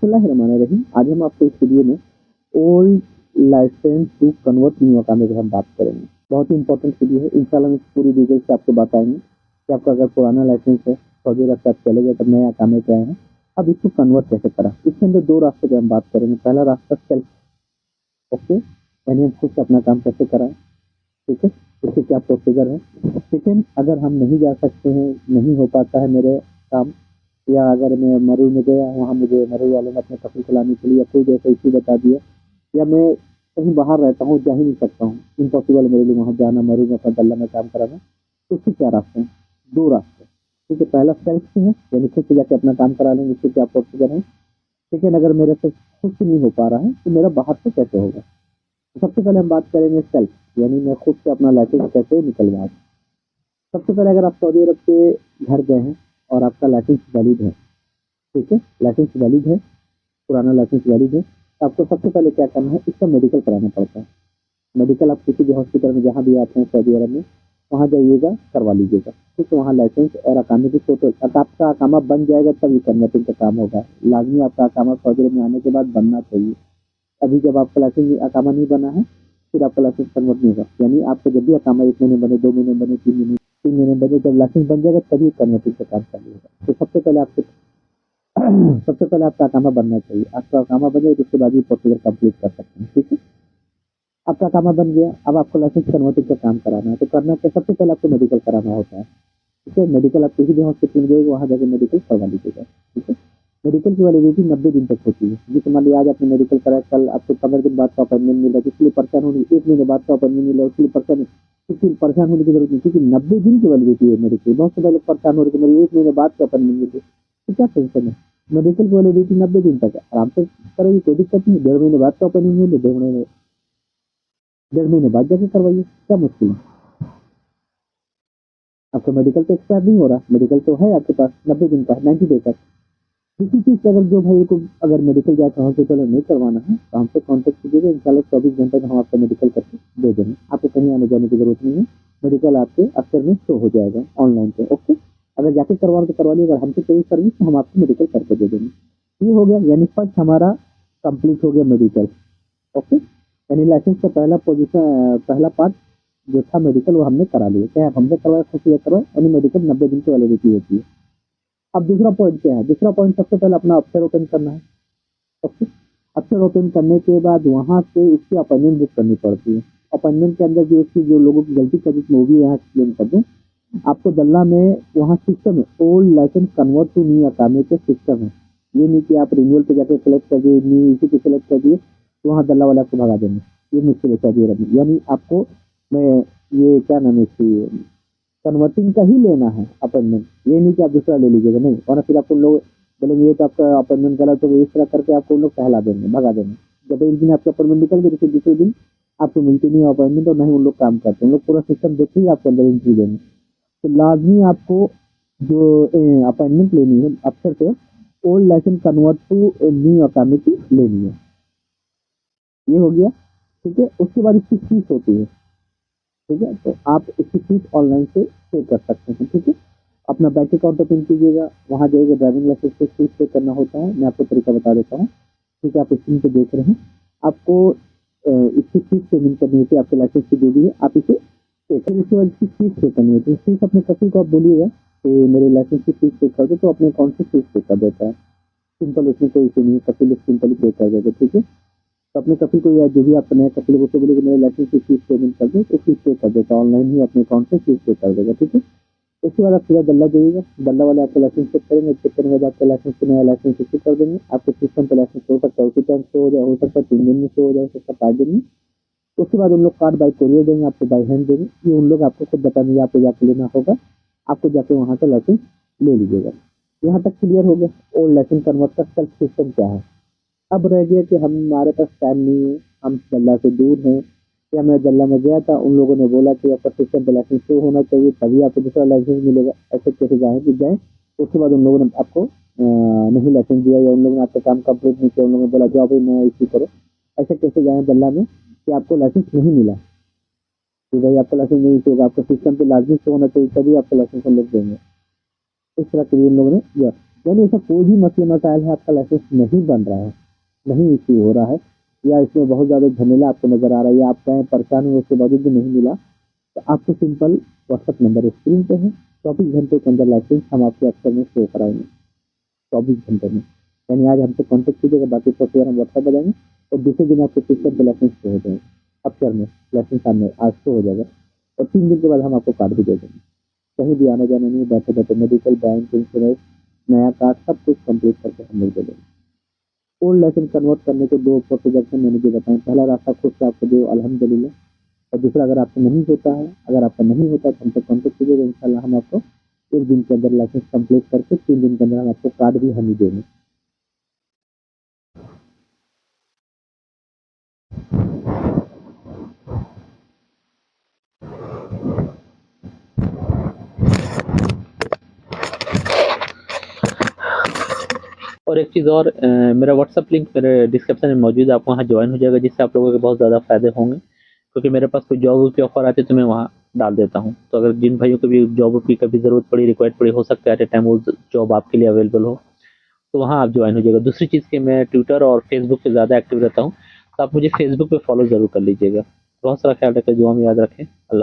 बिस्मिल्लाहिर्रहमानिर्रहीम। आज हम आपको इस वीडियो में old licence to convert new अकामे पे हम बात करेंगे। बहुत ही इंपॉर्टेंट वीडियो है। इंशाल्लाह हम पूरी डिटेल से आपको बताएंगे कि आपका अगर पुराना लाइसेंस है, सऊदी अरब से आप चले गए, तब नए अकामे पे आए हैं, अब इसको कन्वर्ट कैसे करा। इसके अंदर दो रास्ते पे हम बात करेंगे। पहला रास्ता सेल्फ, ओके, यानी हम खुद से अपना काम कैसे कराएं, ठीक है, इसके क्या प्रोसीजर है। सेकेंड, अगर हम नहीं जा सकते हैं, नहीं हो पाता है मेरे काम, या अगर मैं मरू में गया, वहाँ मुझे मरू वालों ने अपने कपड़े खिलाने के लिए या कोई जैसा इशू बता दिया, या मैं कहीं बाहर रहता हूँ, जा ही नहीं सकता हूँ, इम्पॉसिबल मेरे लिए वहाँ जाना, मरू में अपना डल्ला में काम कराना, तो उसके क्या रास्ते हैं। दो रास्ते, ठीक है। पहला सेल्फ से है, यानी खुद से जाके अपना काम करा लेंगे, इसके क्या प्रोसीजर है। लेकिन अगर मेरे से खुद से नहीं हो पा रहा है तो मेरा बाहर से कैसे होगा। तो सबसे पहले हम बात करेंगे सेल्फ, यानी मैं खुद से अपना लाइसेंस कैसे निकलवाऊँ। सबसे पहले अगर आप सऊदी अरब से घर गए हैं और आपका लाइसेंस वैलिड है, ठीक है, लाइसेंस वैलिड है, पुराना लाइसेंस वैलिड है, तो आपको सबसे पहले क्या करना है, इसका मेडिकल कराना पड़ता है। मेडिकल आप किसी भी हॉस्पिटल में जहाँ भी आते हैं सऊदी अरब में, वहाँ जाइएगा, करवा लीजिएगा, ठीक है। वहाँ लाइसेंस और अकामे की फोटो, अब आपका अकामा बन जाएगा तभी कन्वर्टिंग का काम होगा। लाजमी आपका अकामा सऊदी अरब में आने के बाद बनना चाहिए। अभी जब आपका लाइसेंस अकामा नहीं बना है, फिर आपका लाइसेंस कन्वर्ट नहीं होगा। यानी आपको जब भी अकामा 1 महीने बने, 2 महीने बने, 3 महीने बने, जब लाइसेंस बन जाएगा तभी कन्वर्टिंग का काम चालू होगा। तो सबसे पहले आपको सबसे पहले आपका अकामा बनना चाहिए। आपका अकामा बन जाए तो उसके बाद भी प्रोसीजर कंप्लीट कर सकते हैं, ठीक है। आपका अकामा बन गया, अब आपको लाइसेंस कन्वर्टिंग का काम कराना है, तो करना क्या, सबसे पहले आपको मेडिकल कराना होता है, ठीक है। मेडिकल आप किसी भी हॉस्पिटल में जाइए, वहाँ जाकर मेडिकल करवा लीजिएगा, ठीक है। मेडिकल की वैलिडिटी 90 दिन तक होती है। जैसे मान लिया आज आपने मेडिकल कराया, कल आपको 15 दिन बाद का अपॉइंटमेंट मिल रहा है, इसलिए परेशान होने, 1 महीने बाद का अपॉइंटमेंट मिल रहा है, इसलिए परेशान होने की जरूरत नहीं, क्योंकि 90 दिन की वैलिडिटी है मेडिकल। बहुत से लोग परेशान हो रहे थे, मेरे 1 महीने बाद का अपॉइंटमेंट मिल रही, तो क्या टेंशन है। मेडिकल की वैलिडिटी 90 दिन तक है, आराम से करेगी, कोई दिक्कत नहीं। 1.5 महीने बाद का अपॉइंटमेंट मिले, 1.5 महीने बाद जाके करवाइए, क्या मुश्किल है। आपका मेडिकल तो एक्सपायर नहीं हो रहा, मेडिकल तो है आपके पास 90 दिन का, 90 डे तक। किसी चीज़ का अगर जो भाई को अगर मेडिकल जाकर हॉस्पिटल में नहीं करवाना है, तो हमसे कॉन्टेक्ट कीजिएगा। इंशाल्लाह 24 घंटे में हम आपका मेडिकल करके दे देंगे। आपको कहीं आने जाने की जरूरत नहीं है, मेडिकल आपके अक्षर में शो हो जाएगा ऑनलाइन पे, ओके। अगर जाके करवाना तो करवा लीजिए, अगर हमसे चाहिए सर्विस तो हम आपको मेडिकल करके दे देंगे। ये हो गया, यानी फर्स्ट हमारा कंप्लीट हो गया मेडिकल, ओके। यानी लाइसेंस का पहला पोजीशन, पहला पार्ट जो था मेडिकल, वो हमने करा लिया। चाहे आप हमसे करवाए, खुद से करवाए, यानी मेडिकल 90 दिन की वैलिडिटी होती है। अब दूसरा पॉइंट क्या है, दूसरा पॉइंट सबसे पहले अपना अफसर ओपन करना है, ओके। अफसर ओपन करने के बाद वहाँ से इसकी अपॉइंटमेंट बुक करनी पड़ती है। अपॉइंटमेंट के अंदर जो इसकी जो लोगों की गलती करती है, वो भी यहाँ एक्सप्लेन कर दूँ आपको। दल्ला में वहाँ सिस्टम है, old licence convert to new अकामे के सिस्टम है। ये नहीं कि आप रिन्यूअल पे जाकर सेलेक्ट कर दिए, न्यू इसी पे सेलेक्ट कर दिए, तो वहाँ दल्ला वाले आपको भगा देंगे। ये मुश्किल है सऊदी अरब में। यानी आपको, मैं ये क्या नाम है इसकी, कन्वर्टिंग का ही लेना है अपॉइंटमेंट। ये नहीं कि आप दूसरा ले लीजिएगा, नहीं, और फिर आपको लोग बोलेंगे ये तो आपका अपॉइंटमेंट गलत हो, तो इस तरह करके आपको लोग टहला देंगे, भगा देंगे। जब एक दिन आपका अपॉइंटमेंट निकल गया, फिर दूसरे दिन आपको मिलती नहीं अपॉइंटमेंट, और नहीं उन लोग काम करते हैं। लोग पूरा सिस्टम देख ही आपको अंदर एंट्री देंगे। तो लाजमी आपको जो अपॉइंटमेंट लेनी है अफसर से, old licence convert to new अकामे की लेनी है। ये हो गया, ठीक है। उसके बाद इसकी फीस होती है, ठीक है। तो आप इसकी फीस ऑनलाइन से पे कर सकते हैं, ठीक है। अपना बैंक अकाउंट ओपन कीजिएगा, वहाँ जाइएगा, ड्राइविंग लाइसेंस पे फीस पे करना होता है। मैं आपको तरीका बता देता हूँ, ठीक है। आप स्क्रीन पे देख रहे हैं, आपको इसकी फीस पेमेंट करनी होती है, आपके लाइसेंस की जो भी है आप इसे पे करें। इसके बाद इसकी फीस पे करनी होती है। फीस अपने कपी को आप बोलिएगा कि मेरे लाइसेंस की फीस पे कर दो, तो अपने अकाउंट से फीस पे कर देता है। सिंपल, उसमें कोई इशू नहीं है, कपी लोग सिंपली पे कर देगा, ठीक है। तो अपने कपी को या जो भी आप नए कपी लोगों से बोलेंगे मेरे लाइसेंस की फीस पेमेंट कर दो, तो फीस पे कर देता, ऑनलाइन ही अपने अकाउंट से फीस पे कर देगा, ठीक है। उसके बाद आप सीधा दल्ला जाइएगा, दल्ला वाले आपको लाइसेंस चेक करेंगे, चेक करने के बाद आपका लाइसेंस को नया लाइसेंस इशू कर देंगे। आपके सिस्टम पे लाइसेंस हो सकता है उसी टाइम शो हो जाए, हो सकता है 3 दिन में शो हो जाए, हो सकता है 5 दिन में। उसके बाद उन लोग कार्ड बाई कोरियर देंगे, आपको बाई हैंड देंगे। ये उन लोग आपको खुद बता देंगे, आपको जाके लेना होगा, आपको जाके वहाँ से लाइसेंस ले लीजिएगा। यहाँ तक क्लियर हो गया ओल्ड लाइसेंस कन्वर्ट का सेल्फ सिस्टम क्या है। अब रह गया कि हमारे पास टाइम नहीं है, हम दल्ला से दूर हैं, या मैं दल्ला में गया था, उन लोगों ने बोला कि आपका सिस्टम पे लाइसेंस शो होना चाहिए तभी आपको दूसरा लाइसेंस मिलेगा। ऐसे कैसे जाएँ। उसके बाद उन लोगों ने आपको नहीं लाइसेंस दिया, या उन लोगों ने आपका काम कंप्लीट नहीं किया, उन लोगों ने बोला जाओ भाई नया इशू करो। ऐसे कैसे जाएँ दल्ला में कि आपको लाइसेंस नहीं मिला, कि भाई आपका लाइसेंस नहीं इशू होगा, आपका सिस्टम पे लाइसेंस शो होना चाहिए तभी आपको लाइसेंस हम लोग देंगे। इस तरह के लिए उन लोगों ने दिया। यानी ऐसा कोई भी मसला मसाइल है, आपका लाइसेंस नहीं बन रहा है, नहीं इश्यू हो रहा है, या इसमें बहुत ज़्यादा झमेला आपको नज़र आ रहा है, या आप चाहे परेशान हुए उसके बावजूद भी नहीं मिला, तो आपको सिंपल व्हाट्सअप नंबर स्क्रीन पे है, 24 घंटे के अंदर लाइसेंस हम आपके अफसर में शो कराएंगे, 24 घंटे में। यानी आज हमसे कॉन्टेक्ट कीजिएगा, बाकी प्रोसीजर हम व्हाट्सअप बताएंगे, और दूसरे दिन आपके सिस्टम पे लाइसेंस शो हो जाएगा, अफसर में लाइसेंस सामने आज शो हो जाएगा, और 3 दिन के बाद हम आपको कार्ड भी दे देंगे। कहीं भी आना जाना नहीं, बैठे बैठे मेडिकल, बैंक, इंश्योरेंस, नया कार्ड सब कुछ कंप्लीट करके हम लोग दे देंगे। ओल्ड लाइसेंस कन्वर्ट करने के 2 प्रोसीजर हैं, मैंने जो बताया। पहला रास्ता खुद से आपको दो, अल्हम्दुलिल्लाह, और दूसरा अगर आपसे नहीं होता है, अगर आपका नहीं होता तो हमसे कॉन्टेक्ट कीजिएगा, इंशाल्लाह हम आपको 1 दिन के अंदर लाइसेंस कंप्लीट करके 3 दिन के अंदर हम आपको कार्ड भी हम ही देंगे। और एक चीज़ और, मेरा व्हाट्सएप लिंक मेरे डिस्क्रिप्शन में मौजूद है, आप वहाँ ज्वाइन हो जाएगा, जिससे आप लोगों के बहुत ज़्यादा फ़ायदे होंगे, क्योंकि मेरे पास कोई जॉब की ऑफ़र आती है तो मैं वहाँ डाल देता हूँ। तो अगर जिन भाइयों को भी जॉब की कभी ज़रूरत पड़ी, रिक्वायर्ड पड़ी, हो सकता है एट ए टाइम वो जॉब आपके लिए अवेलेबल हो, तो वहाँ आप ज्वाइन हो जाइएगा। दूसरी चीज़ कि मैं ट्विटर और फेसबुक पे ज़्यादा एक्टिव रहता हूँ, तो आप मुझे फेसबुक पे फॉलो ज़रूर कर लीजिएगा। बहुत सारा ख्याल रखें, दुआ में याद रखें। अल्लाह।